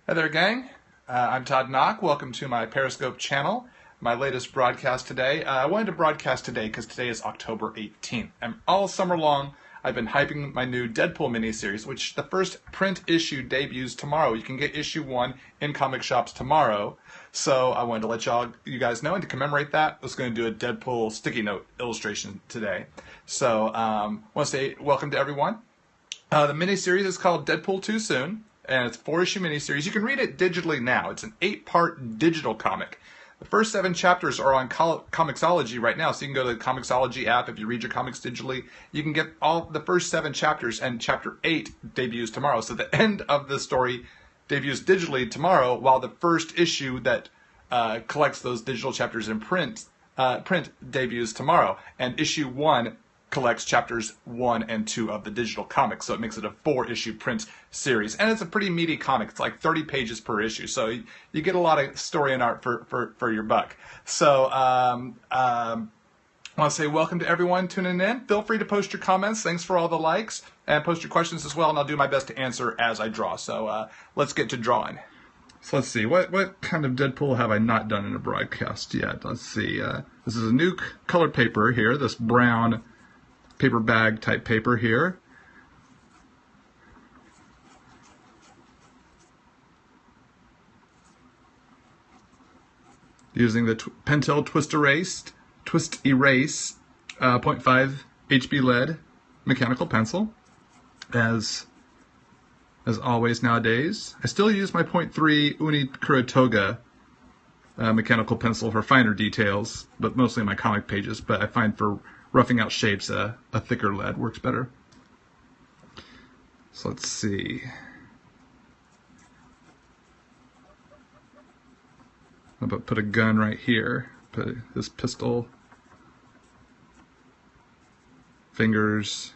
Hey there, gang. I'm Todd Nauck. Welcome to my Periscope channel. My latest broadcast today. I wanted to broadcast today because today is October 18th. And all summer long, I've been hyping my new Deadpool miniseries, which the first print issue debuts tomorrow. You can get issue 1 in comic shops tomorrow. So I wanted to let you guys know, and to commemorate that, I was going to do a Deadpool sticky note illustration today. So I want to say welcome to everyone. The miniseries is called Deadpool Too Soon, and it's a 4-issue miniseries. You can read it digitally now. It's an 8-part digital comic. The first 7 chapters are on Comixology right now, so you can go to the Comixology app. If you read your comics digitally, you can get all the first 7 chapters, and chapter 8 debuts tomorrow. So the end of the story debuts digitally tomorrow, while the first issue that collects those digital chapters in print debuts tomorrow. And issue 1 collects chapters 1 and 2 of the digital comic, so it makes it a 4-issue print series. And it's a pretty meaty comic. It's like 30 pages per issue, so you get a lot of story and art for your buck. So I want to say welcome to everyone tuning in. Feel free to post your comments. Thanks for all the likes, and post your questions as well, and I'll do my best to answer as I draw. So let's get to drawing. So let's see, what kind of Deadpool have I not done in a broadcast yet? Let's see. This is a new color paper here, this brown paper bag type paper here. Using the Pentel Twist Erase 0.5 HB lead mechanical pencil, as always nowadays. I still use my 0.3 Uni Kuratoga mechanical pencil for finer details, but mostly in my comic pages. But I find for roughing out shapes, a thicker lead works better. So let's see. How about put a gun right here? Put this pistol. Fingers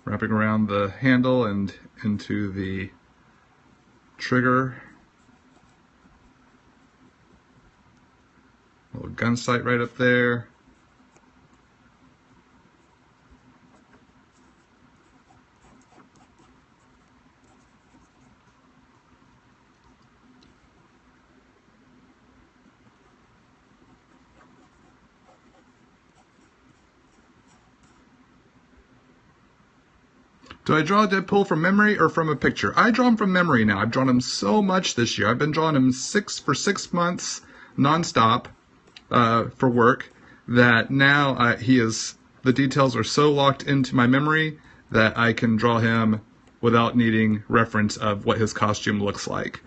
wrapping around the handle and into the trigger. A little gun sight right up there. Do I draw Deadpool from memory or from a picture? I draw him from memory now. I've drawn him so much this year. I've been drawing him for 6 months nonstop for work that now the details are so locked into my memory that I can draw him without needing reference of what his costume looks like.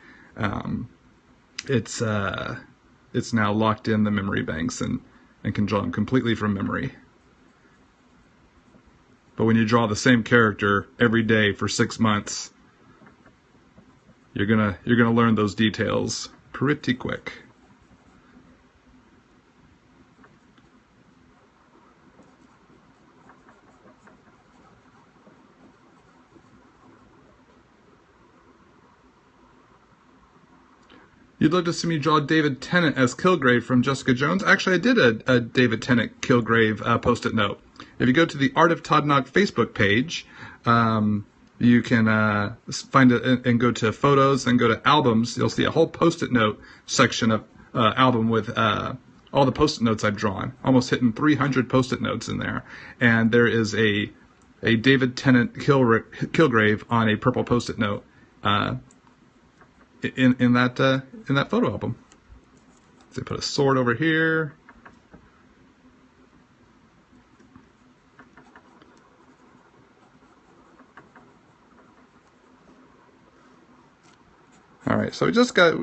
It's now locked in the memory banks and can draw him completely from memory. But when you draw the same character every day for 6 months, you're gonna learn those details pretty quick. You'd love to see me draw David Tennant as Kilgrave from Jessica Jones. Actually, I did a David Tennant Kilgrave post-it note. If you go to the Art of Todd Nauck Facebook page, you can find it and go to photos and go to albums. You'll see a whole post-it note section of album with all the post-it notes I've drawn. Almost hitting 300 post-it notes in there. And there is a David Tennant Kilgrave on a purple post-it note in that photo album. So I put a sword over here. All right, so we just got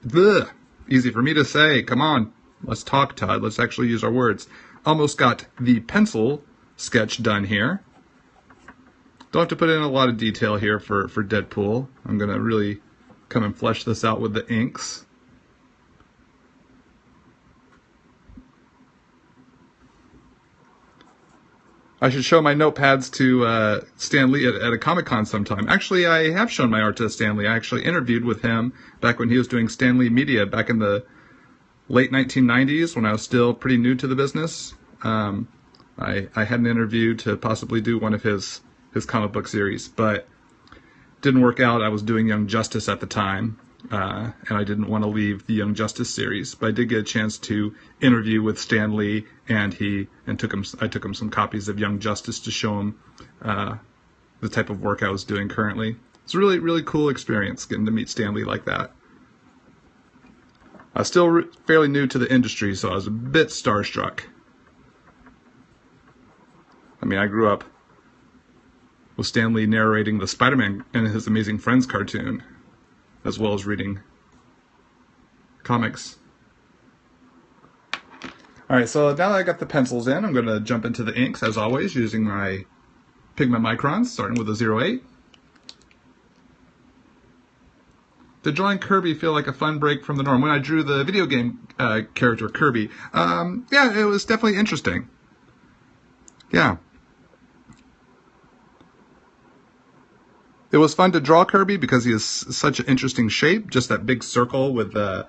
bleh, easy for me to say. Come on, let's talk, Todd. Let's actually use our words. Almost got the pencil sketch done here. Don't have to put in a lot of detail here for Deadpool. I'm gonna really come and flesh this out with the inks. I should show my notepads to Stan Lee at a Comic-Con sometime. Actually, I have shown my art to Stan Lee. I actually interviewed with him back when he was doing Stan Lee Media back in the late 1990s when I was still pretty new to the business. I had an interview to possibly do one of his comic book series. But didn't work out. I was doing Young Justice at the time, and I didn't want to leave the Young Justice series. But I did get a chance to interview with Stan Lee, and I took him some copies of Young Justice to show him the type of work I was doing currently. It's a really, really cool experience getting to meet Stan Lee like that. I was still fairly new to the industry, so I was a bit starstruck. I mean, I grew up with Stan Lee narrating the Spider-Man and His Amazing Friends cartoon, as well as reading comics. Alright, so now that I got the pencils in, I'm going to jump into the inks, as always, using my pigment microns, starting with a 08. Did drawing Kirby feel like a fun break from the norm? When I drew the video game character Kirby, yeah, it was definitely interesting. Yeah. It was fun to draw Kirby because he is such an interesting shape, just that big circle with the,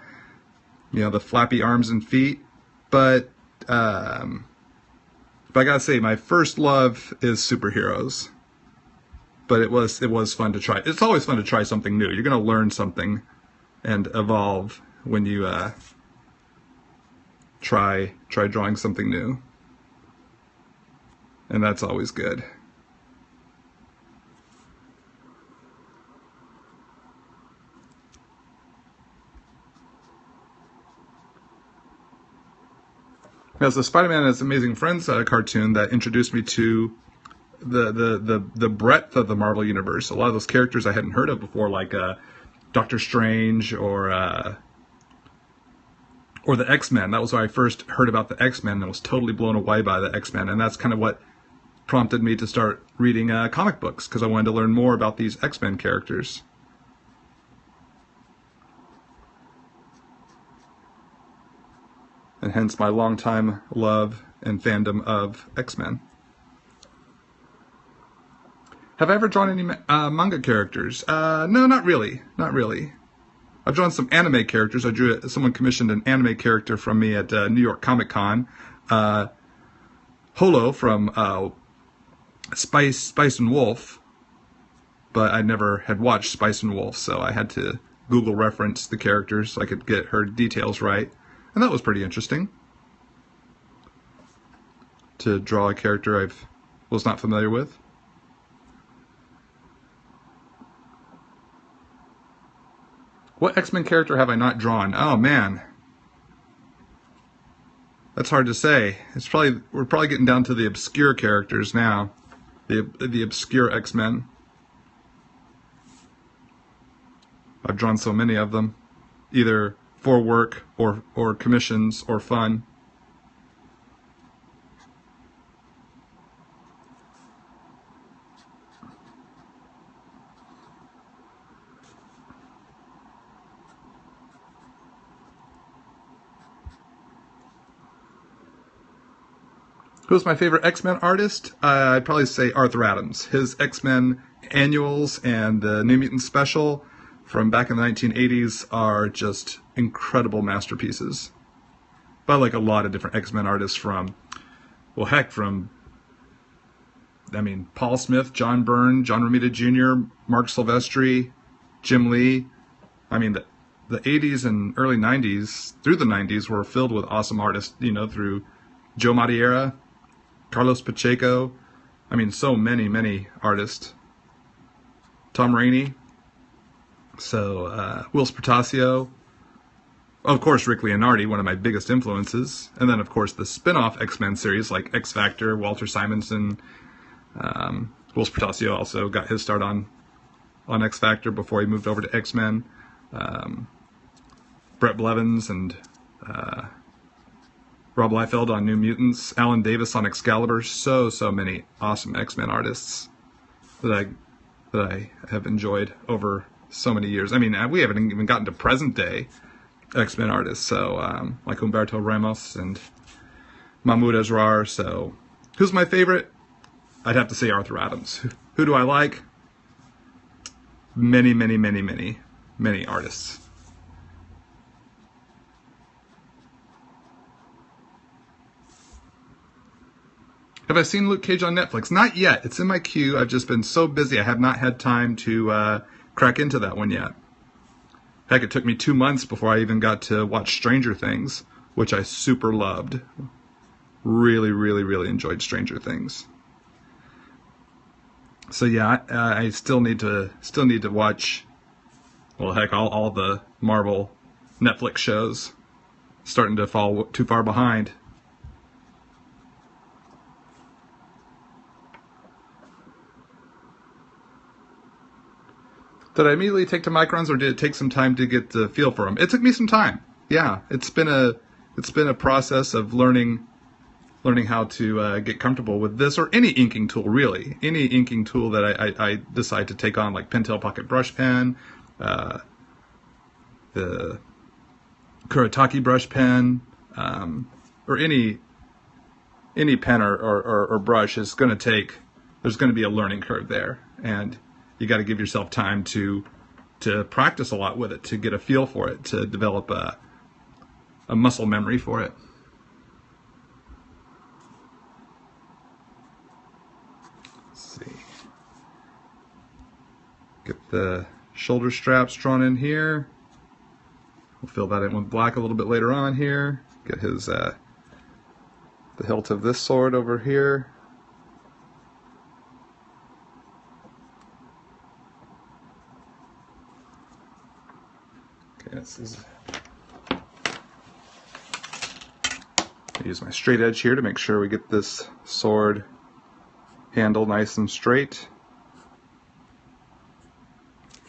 the flappy arms and feet. But I gotta say, my first love is superheroes. But it was fun to try. It's always fun to try something new. You're gonna learn something and evolve when you try drawing something new, and that's always good. As the Spider-Man and His Amazing Friends cartoon that introduced me to the breadth of the Marvel Universe. A lot of those characters I hadn't heard of before, like Doctor Strange or the X-Men. That was when I first heard about the X-Men and was totally blown away by the X-Men. And that's kind of what prompted me to start reading comic books, because I wanted to learn more about these X-Men characters. And hence my longtime love and fandom of X-Men. Have I ever drawn any manga characters? No, not really. Not really. I've drawn some anime characters. Someone commissioned an anime character from me at New York Comic Con. Holo from Spice and Wolf. But I never had watched Spice and Wolf, so I had to Google reference the characters so I could get her details right. And that was pretty interesting. To draw a character I was not familiar with. What X-Men character have I not drawn? Oh man, that's hard to say. We're probably getting down to the obscure characters now, the obscure X-Men. I've drawn so many of them, either for work or commissions or fun. Who's my favorite X-Men artist? I'd probably say Arthur Adams. His X-Men annuals and the New Mutants special from back in the 1980s are just incredible masterpieces. But I like a lot of different X-Men artists from Paul Smith, John Byrne, John Romita Jr., Mark Silvestri, Jim Lee. I mean, the 80s and early 90s, through the 90s, were filled with awesome artists, through Joe Madureira, Carlos Pacheco. I mean, so many artists. Tom Rainey. So, Will Spertasio. Of course, Rick Leonardi, one of my biggest influences. And then, of course, the spin-off X-Men series like X Factor, Walter Simonson. Will Spertasio also got his start on X Factor before he moved over to X-Men. Brett Blevins and Rob Liefeld on New Mutants, Alan Davis on Excalibur. So many awesome X-Men artists that I have enjoyed over so many years. I mean, we haven't even gotten to present day X-Men artists, so like Humberto Ramos and Mahmoud Asrar. So who's my favorite? I'd have to say Arthur Adams. Who do I like? Many artists. Have I seen Luke Cage on Netflix? Not yet. It's in my queue. I've just been so busy. I have not had time to crack into that one yet. Heck, it took me 2 months before I even got to watch Stranger Things, which I super loved. Really, really, really enjoyed Stranger Things. So yeah, I still need to watch. Well, heck, all the Marvel Netflix shows. Starting to fall too far behind. Did I immediately take to microns, or did it take some time to get the feel for them? It took me some time. Yeah, it's been a process of learning how to get comfortable with this, or any inking tool, really. Any inking tool that I decide to take on, like Pentel Pocket Brush Pen, the Kuretake brush pen, or any pen or brush is going to take. There's going to be a learning curve there, and you got to give yourself time to practice a lot with it, to get a feel for it, to develop a muscle memory for it. Let's see. Get the shoulder straps drawn in here. We'll fill that in with black a little bit later on here. Get his the hilt of this sword over here. Okay, this is. I use my straight edge here to make sure we get this sword handle nice and straight.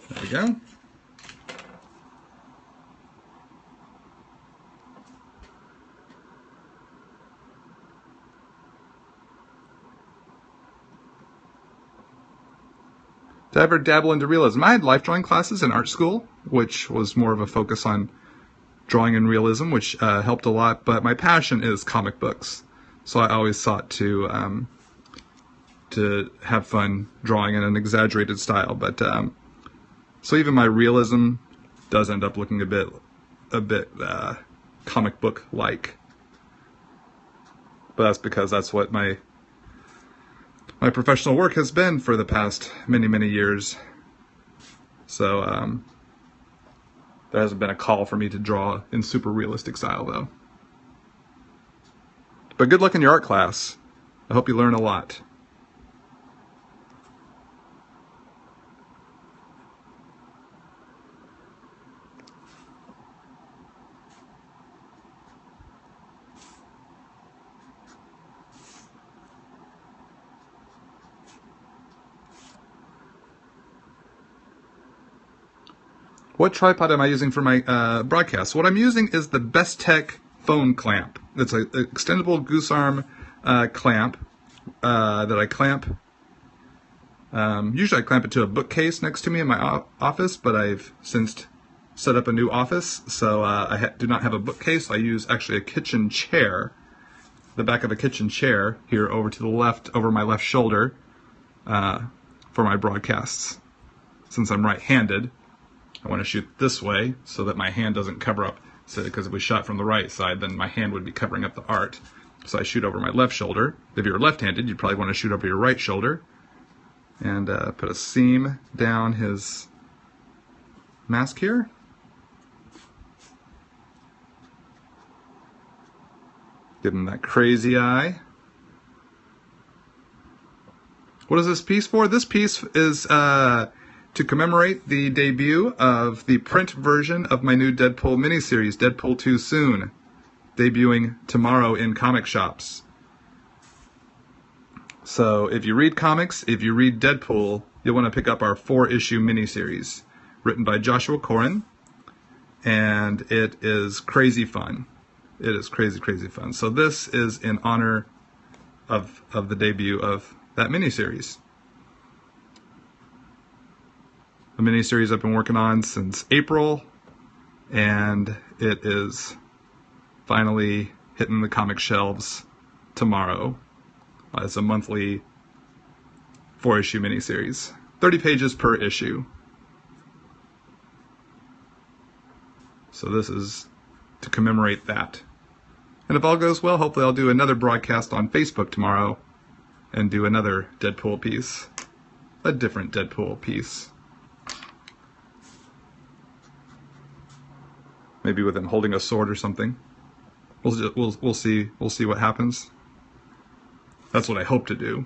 There we go. Did I ever dabble into realism? I had life drawing classes in art school, which was more of a focus on drawing and realism, which helped a lot. But my passion is comic books, so I always sought to have fun drawing in an exaggerated style. But so even my realism does end up looking a bit comic book like. But that's because that's what my professional work has been for the past many years. So there hasn't been a call for me to draw in super realistic style, though. But good luck in your art class. I hope you learn a lot. What tripod am I using for my broadcast? What I'm using is the Best Tech phone clamp. It's an extendable goose arm clamp that I clamp. Usually I clamp it to a bookcase next to me in my office, but I've since set up a new office, so I do not have a bookcase. I use actually a kitchen chair, the back of a kitchen chair here over to the left, over my left shoulder for my broadcasts. Since I'm right-handed, I want to shoot this way so that my hand doesn't cover up, because if we shot from the right side, then my hand would be covering up the art. So I shoot over my left shoulder. If you're left-handed, you'd probably want to shoot over your right shoulder. And put a seam down his mask here. Give him that crazy eye. What is this piece for? This piece is to commemorate the debut of the print version of my new Deadpool miniseries, Deadpool 2 Soon, debuting tomorrow in comic shops. So if you read comics, if you read Deadpool, you'll want to pick up our 4-issue miniseries, written by Joshua Corin, and it is crazy fun. It is crazy fun. So this is in honor of the debut of that miniseries. A miniseries I've been working on since April, and it is finally hitting the comic shelves tomorrow. It's a monthly 4-issue miniseries, 30 pages per issue. So this is to commemorate that. And if all goes well, hopefully I'll do another broadcast on Facebook tomorrow and do another Deadpool piece. A different Deadpool piece. Maybe with him holding a sword or something. We'll see what happens. That's what I hope to do.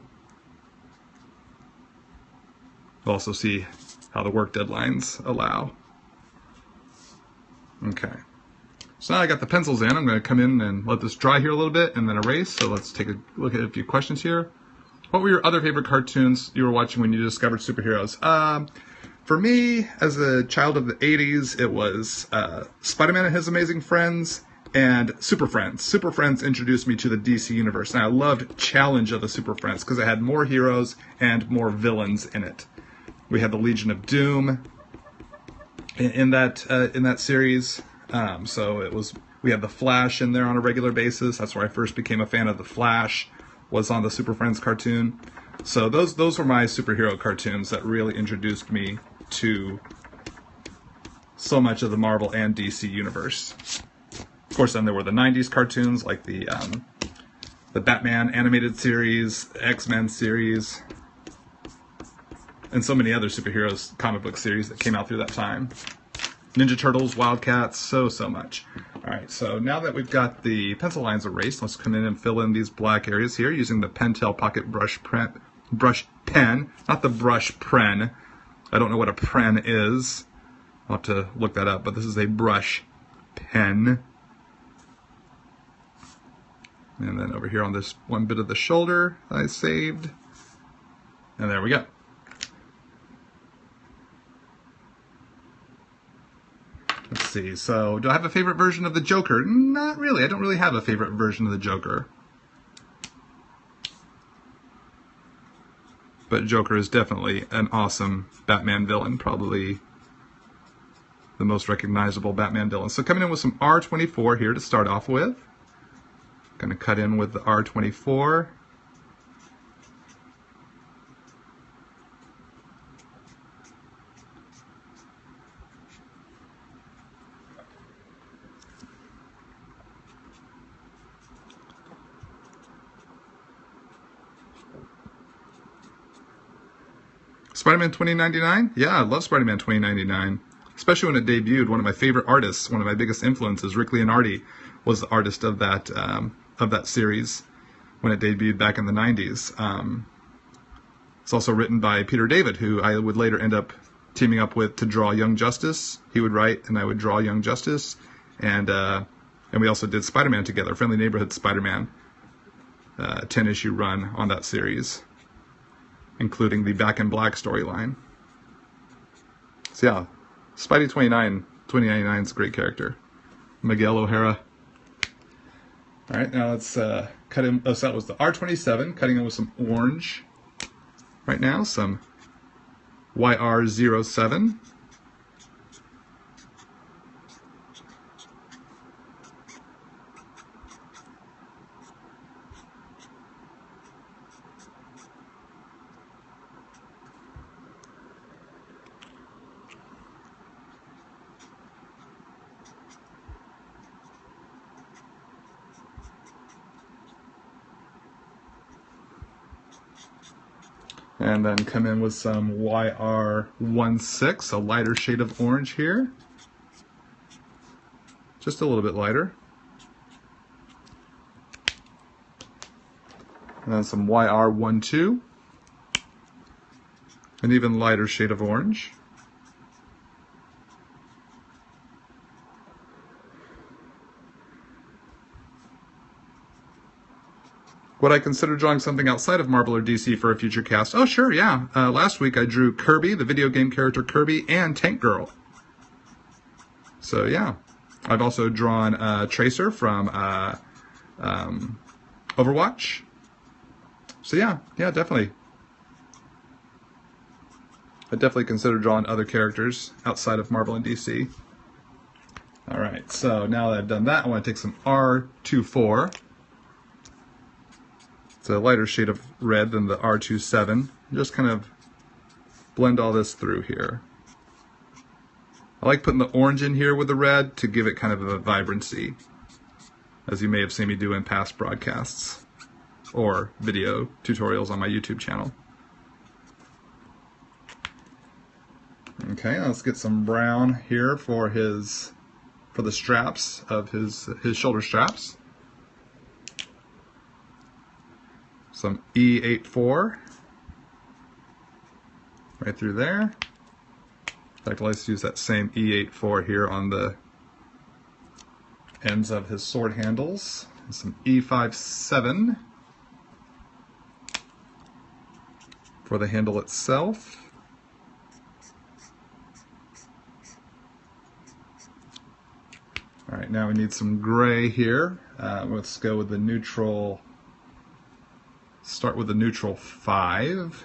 We'll also see how the work deadlines allow. Okay. So now I got the pencils in. I'm going to come in and let this dry here a little bit and then erase. So let's take a look at a few questions here. What were your other favorite cartoons you were watching when you discovered superheroes? For me, as a child of the 80s, it was Spider-Man and His Amazing Friends and Super Friends. Super Friends introduced me to the DC universe, and I loved Challenge of the Super Friends because it had more heroes and more villains in it. We had the Legion of Doom in that series. So we had the Flash in there on a regular basis. That's where I first became a fan of the Flash, was on the Super Friends cartoon. So those were my superhero cartoons that really introduced me to so much of the Marvel and DC universe. Of course, then there were the 90s cartoons like the Batman animated series, X-Men series, and so many other superheroes comic book series that came out through that time. Ninja Turtles, Wildcats, so much. Alright, so now that we've got the pencil lines erased, let's come in and fill in these black areas here using the Pentel Pocket brush pen, not the brush pren. I don't know what a pren is. I'll have to look that up, but this is a brush pen. And then over here on this one bit of the shoulder I saved. And there we go. Let's see, so do I have a favorite version of the Joker? Not really. I don't really have a favorite version of the Joker. But Joker is definitely an awesome Batman villain, probably the most recognizable Batman villain. So coming in with some R24 here to start off with. Going to cut in with the R24. Spider-Man 2099? Yeah, I love Spider-Man 2099. Especially when it debuted. One of my favorite artists, one of my biggest influences, Rick Leonardi, was the artist of that series when it debuted back in the 90s. It's also written by Peter David, who I would later end up teaming up with to draw Young Justice. He would write and I would draw Young Justice. And we also did Spider-Man together, Friendly Neighborhood Spider-Man, 10-issue run on that series, including the Back in Black storyline. So yeah, Spidey 2099 is a great character. Miguel O'Hara. Alright, now let's cut in. Oh, so that was the R27, cutting in with some orange right now, some YR07. And then come in with some YR16, a lighter shade of orange here. Just a little bit lighter. And then some YR12, an even lighter shade of orange. Would I consider drawing something outside of Marvel or DC for a future cast? Oh, sure, yeah. Last week I drew Kirby, the video game character Kirby, and Tank Girl. So, yeah. I've also drawn Tracer from Overwatch. So, yeah, definitely. I definitely consider drawing other characters outside of Marvel and DC. Alright, so now that I've done that, I want to take some R24. It's a lighter shade of red than the R27. Just kind of blend all this through here. I like putting the orange in here with the red to give it kind of a vibrancy, as you may have seen me do in past broadcasts. or video tutorials on my YouTube channel. Okay, let's get some brown here for the straps of his shoulder straps. Some E84 right through there. In fact, let's use that same E84 here on the ends of his sword handles. And some E57 for the handle itself. Alright, now we need some gray here. Let's go with the neutral, start with the neutral 5.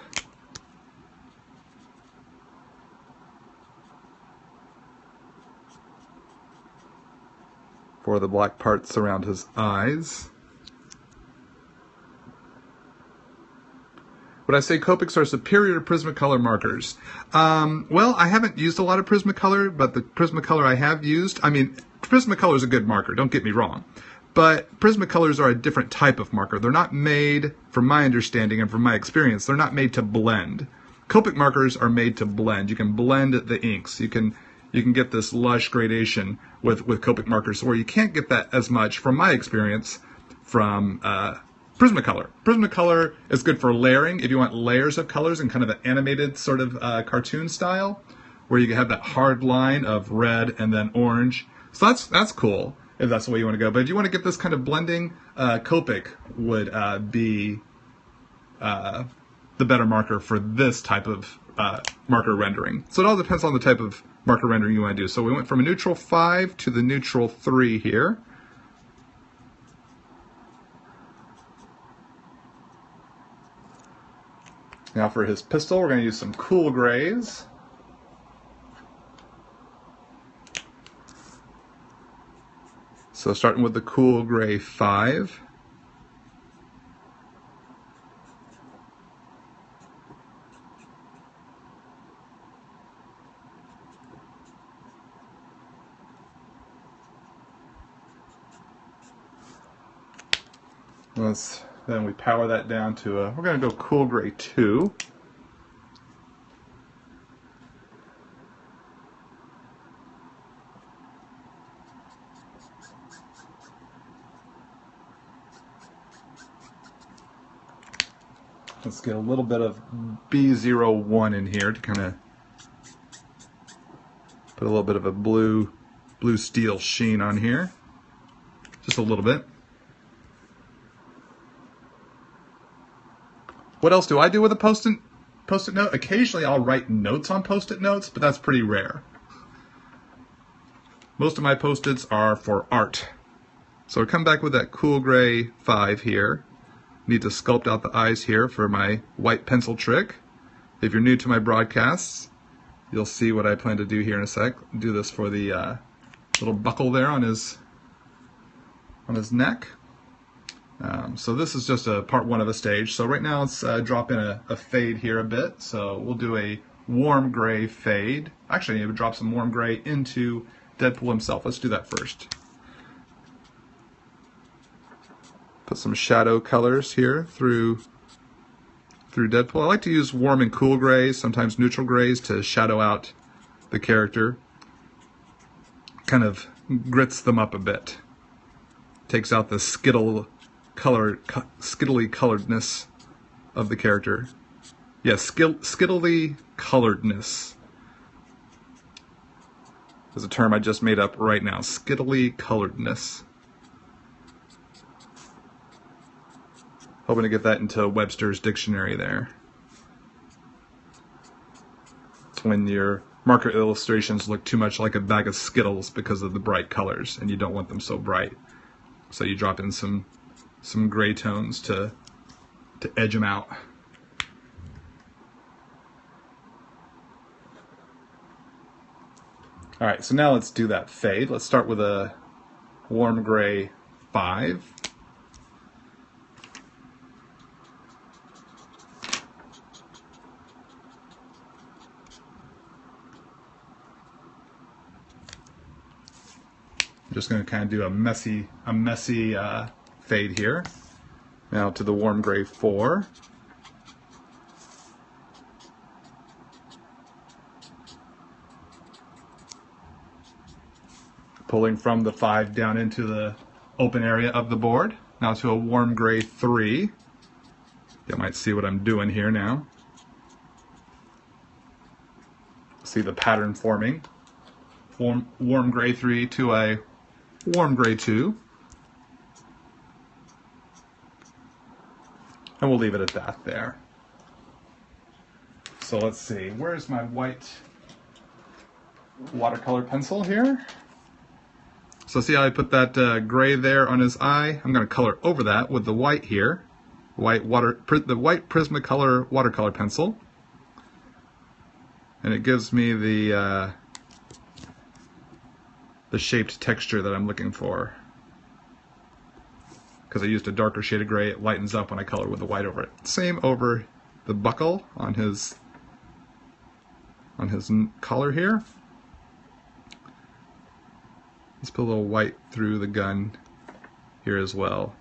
For the black parts around his eyes. Would I say Copics are superior to Prismacolor markers? Well, I haven't used a lot of Prismacolor, but the Prismacolor I have used, I mean, Prismacolor is a good marker, don't get me wrong. But Prismacolors are a different type of marker. They're not made, from my understanding and from my experience, they're not made to blend. Copic markers are made to blend. You can blend the inks. You can get this lush gradation with Copic markers, where you can't get that as much, from my experience, from Prismacolor. Prismacolor is good for layering, if you want layers of colors in kind of an animated sort of cartoon style, where you have that hard line of red and then orange. So that's cool, if that's the way you want to go. But if you want to get this kind of blending, Copic would be the better marker for this type of marker rendering. So it all depends on the type of marker rendering you want to do. So we went from a neutral 5 to the neutral 3 here. Now for his pistol, we're going to use some cool grays. So starting with the cool gray 5. Then we power that down to we're going to go cool gray 2. Let's get a little bit of B01 in here to kind of put a little bit of a blue steel sheen on here. Just a little bit. What else do I do with a post-it note? Occasionally I'll write notes on post-it notes, but that's pretty rare. Most of my post-its are for art. So I come back with that cool gray 5 here. Need to sculpt out the eyes here for my white pencil trick. If you're new to my broadcasts, you'll see what I plan to do here in a sec. Do this for the little buckle there on his neck. So this is just a part 1 of a stage. So right now let's drop in a fade here a bit. So we'll do a warm gray fade. Actually, I would drop some warm gray into Deadpool himself. Let's do that first. Put some shadow colors here through Deadpool. I like to use warm and cool grays, sometimes neutral grays, to shadow out the character. Kind of grits them up a bit. Takes out the skittly coloredness of the character. Yes, skittily coloredness is a term I just made up right now. Skittily coloredness. Hoping to get that into Webster's dictionary there. It's when your marker illustrations look too much like a bag of Skittles because of the bright colors, and you don't want them so bright. So you drop in some gray tones to edge them out. Alright, so now let's do that fade. Let's start with a warm gray 5. I'm just going to kind of do a messy fade here. Now to the warm gray 4. Pulling from the 5 down into the open area of the board. Now to a warm gray 3. You might see what I'm doing here now. See the pattern forming. Warm gray 3 to a warm gray 2. And we'll leave it at that there. So let's see, where's my white watercolor pencil here? So see how I put that gray there on his eye? I'm going to color over that with the white here. The white Prismacolor watercolor pencil. And it gives me the shaped texture that I'm looking for. Because I used a darker shade of gray, it lightens up when I color with the white over it. Same over the buckle on his collar here. Let's put a little white through the gun here as well.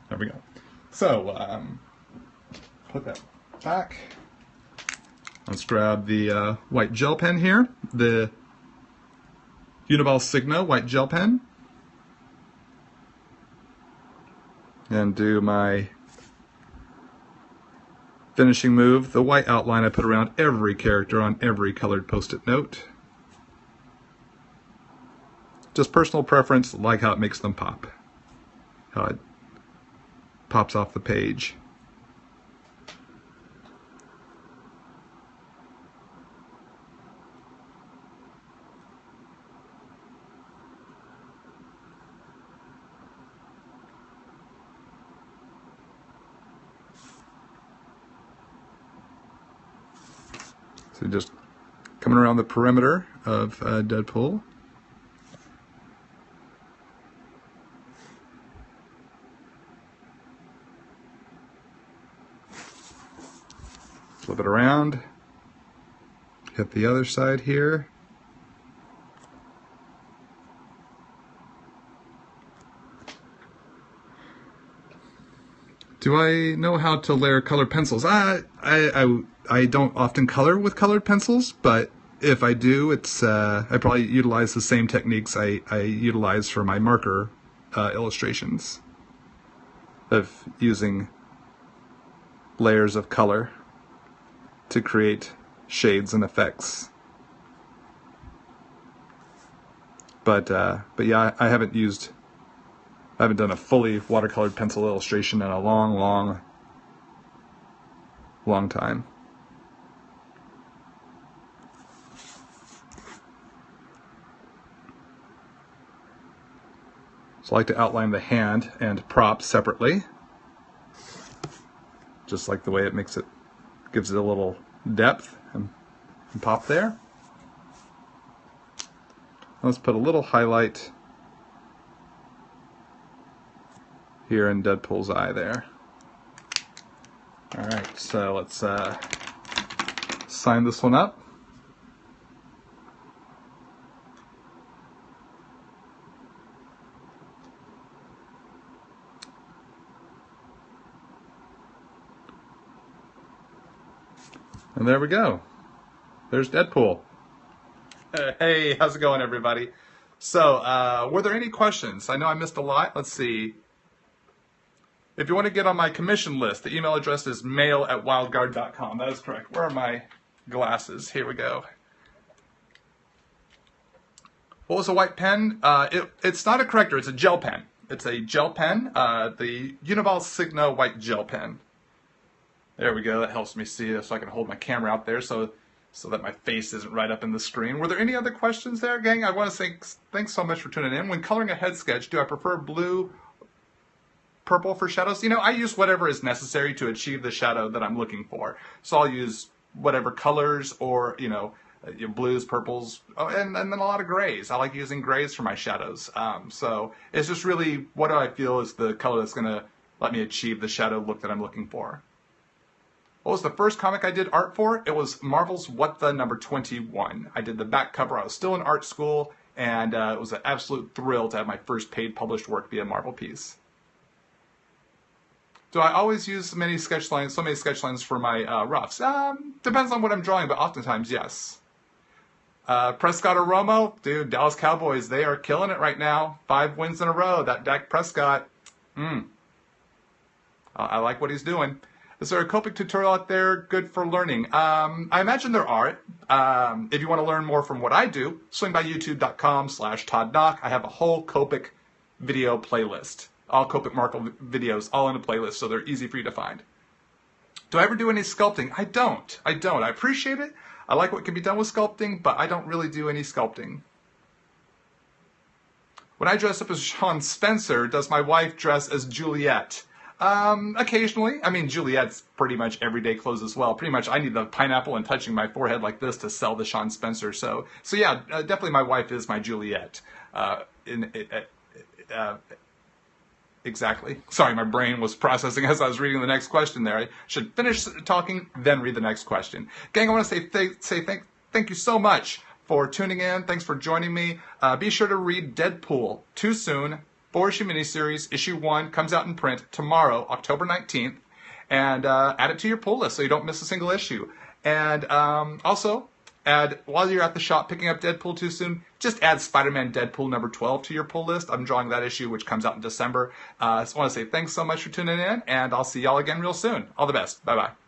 There we go. So, put that back. Let's grab the white gel pen here, the Uniball Sigma white gel pen, and do my finishing move. The white outline I put around every character on every colored post-it note. Just personal preference, like how it makes them pop. How it pops off the page. So just coming around the perimeter of Deadpool. Flip it around, hit the other side here. Do I know how to layer colored pencils? I don't often color with colored pencils, but if I do, it's I probably utilize the same techniques I utilize for my marker illustrations of using layers of color to create shades and effects. But yeah, I haven't done a fully watercolored pencil illustration in a long time. So I like to outline the hand and prop separately, just like the way it gives it a little depth and pop there. Let's put a little highlight here in Deadpool's eye there. Alright, so let's sign this one up. And there we go. There's Deadpool. Hey, how's it going, everybody? So, were there any questions? I know I missed a lot. Let's see. If you want to get on my commission list, the email address is mail@wildguard.com. That is correct. Where are my glasses? Here we go. What was a white pen? It's not a corrector. It's a gel pen. It's a gel pen. The Uniball Sigma white gel pen. There we go. That helps me see this so I can hold my camera out there so that my face isn't right up in the screen. Were there any other questions there, gang? I want to say thanks so much for tuning in. When coloring a head sketch, do I prefer blue, purple for shadows? You know, I use whatever is necessary to achieve the shadow that I'm looking for. So I'll use whatever colors or, blues, purples, and then a lot of grays. I like using grays for my shadows. So it's just really, what do I feel is the color that's going to let me achieve the shadow look that I'm looking for. What was the first comic I did art for? It was Marvel's What the number 21. I did the back cover. I was still in art school, and it was an absolute thrill to have my first paid published work be a Marvel piece. Do I always use so many sketch lines for my roughs? Depends on what I'm drawing, but oftentimes, yes. Prescott or Romo? Dude, Dallas Cowboys, they are killing it right now. 5 wins in a row. That Dak Prescott. I like what he's doing. Is there a Copic tutorial out there good for learning? I imagine there are. If you want to learn more from what I do, swing by youtube.com/Todd Nauck. I have a whole Copic video playlist. All Copic Marvel videos, all in a playlist, so they're easy for you to find. Do I ever do any sculpting? I don't. I appreciate it. I like what can be done with sculpting, but I don't really do any sculpting. When I dress up as Sean Spencer, does my wife dress as Juliet? Occasionally. I mean, Juliet's pretty much everyday clothes as well. Pretty much I need the pineapple and touching my forehead like this to sell the Sean Spencer. So yeah, definitely my wife is my Juliet. Exactly. Sorry, my brain was processing as I was reading the next question there. I should finish talking, then read the next question. Gang, I want to say thank you so much for tuning in. Thanks for joining me. Be sure to read Deadpool Too Soon, 4-issue miniseries. Issue 1 comes out in print tomorrow, October 19th. And add it to your pull list so you don't miss a single issue. And also, while you're at the shop picking up Deadpool Too Soon, just add Spider-Man Deadpool number 12 to your pull list. I'm drawing that issue, which comes out in December. So I want to say thanks so much for tuning in, and I'll see y'all again real soon. All the best. Bye-bye.